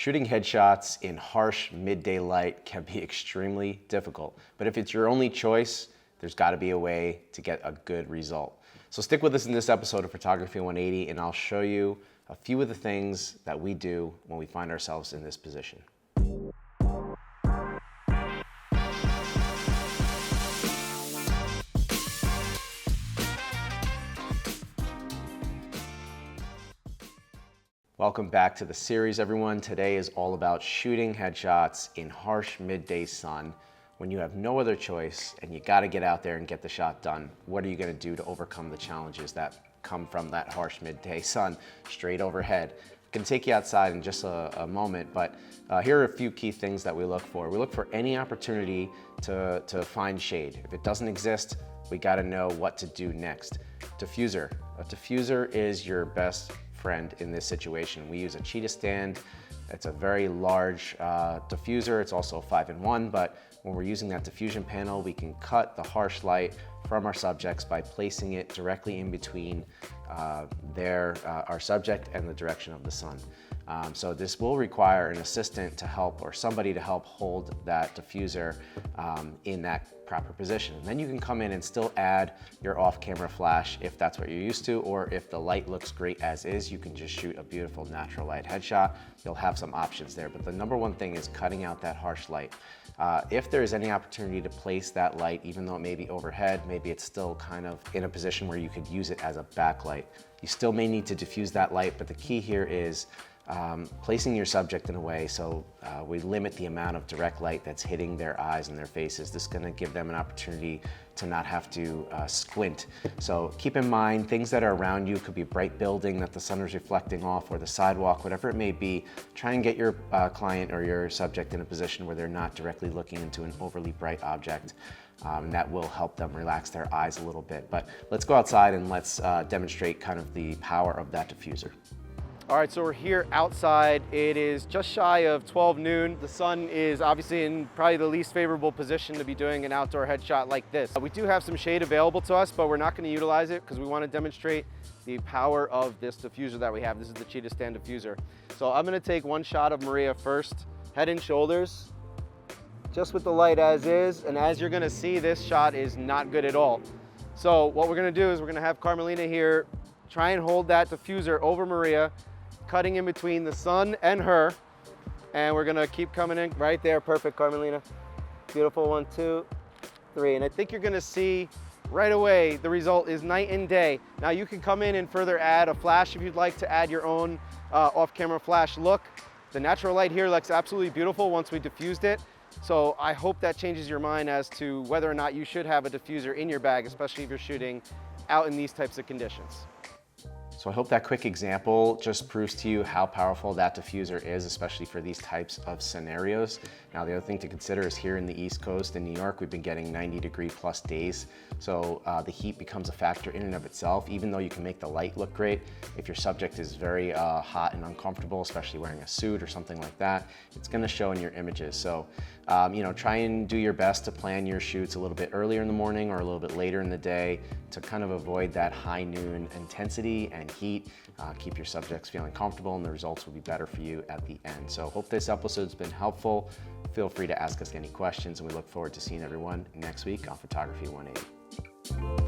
Shooting headshots in harsh midday light can be extremely difficult, but if it's your only choice, there's got to be a way to get a good result. So stick with us in this episode of Photography 180 and I'll show you a few of the things that we do when we find ourselves in this position. Welcome back to the series, everyone. Today is all about shooting headshots in harsh midday sun when you have no other choice and you got to get out there and get the shot done. What are you going to do to overcome the challenges that come from that harsh midday sun straight overhead? I'm going to take you outside in just a moment, but here are a few key things that we look for. We look for any opportunity to find shade. If it doesn't exist, we got to know what to do next. Diffuser. A diffuser is your best friend in this situation. We use a cheetah stand. It's a very large diffuser. It's also 5-in-1, but when we're using that diffusion panel, we can cut the harsh light from our subjects by placing it directly in between our subject and the direction of the sun. So this will require an assistant to help, or somebody to help hold that diffuser in that proper position. And then you can come in and still add your off-camera flash if that's what you're used to, or if the light looks great as is, you can just shoot a beautiful natural light headshot. You'll have some options there, but the number one thing is cutting out that harsh light. If there is any opportunity to place that light, even though it may be overhead, maybe it's still kind of in a position where you could use it as a backlight. You still may need to diffuse that light, but the key here is placing your subject in a way so we limit the amount of direct light that's hitting their eyes and their faces. This is going to give them an opportunity to not have to squint. So keep in mind, things that are around you, could be a bright building that the sun is reflecting off, or the sidewalk, whatever it may be. Try and get your client or your subject in a position where they're not directly looking into an overly bright object. And that will help them relax their eyes a little bit. But let's go outside and let's demonstrate kind of the power of that diffuser. All right, so we're here outside. It is just shy of 12 noon. The sun is obviously in probably the least favorable position to be doing an outdoor headshot like this. We do have some shade available to us, but we're not going to utilize it because we want to demonstrate the power of this diffuser that we have. This is the cheetah stand diffuser. So I'm going to take one shot of Maria first, head and shoulders, just with the light as is. And as you're going to see, this shot is not good at all. So what we're going to do is we're going to have Carmelina here try and hold that diffuser over Maria, cutting in between the sun and her, and we're gonna keep coming in right there. Perfect, Carmelina. Beautiful. 1, 2, 3. And I think you're gonna see right away the result is night and day. Now you can come in and further add a flash if you'd like to add your own off-camera flash look. The natural light here looks absolutely beautiful once we diffused it. So I hope that changes your mind as to whether or not you should have a diffuser in your bag, especially if you're shooting out in these types of conditions. So I hope that quick example just proves to you how powerful that diffuser is, especially for these types of scenarios. Now, the other thing to consider is here in the East Coast in New York, we've been getting 90-degree-plus days. So the heat becomes a factor in and of itself, even though you can make the light look great. If your subject is very hot and uncomfortable, especially wearing a suit or something like that, it's gonna show in your images. So, try and do your best to plan your shoots a little bit earlier in the morning or a little bit later in the day to kind of avoid that high noon intensity and heat. Keep your subjects feeling comfortable and the results will be better for you at the end. So hope this episode's been helpful. Feel free to ask us any questions and we look forward to seeing everyone next week on Photography 180.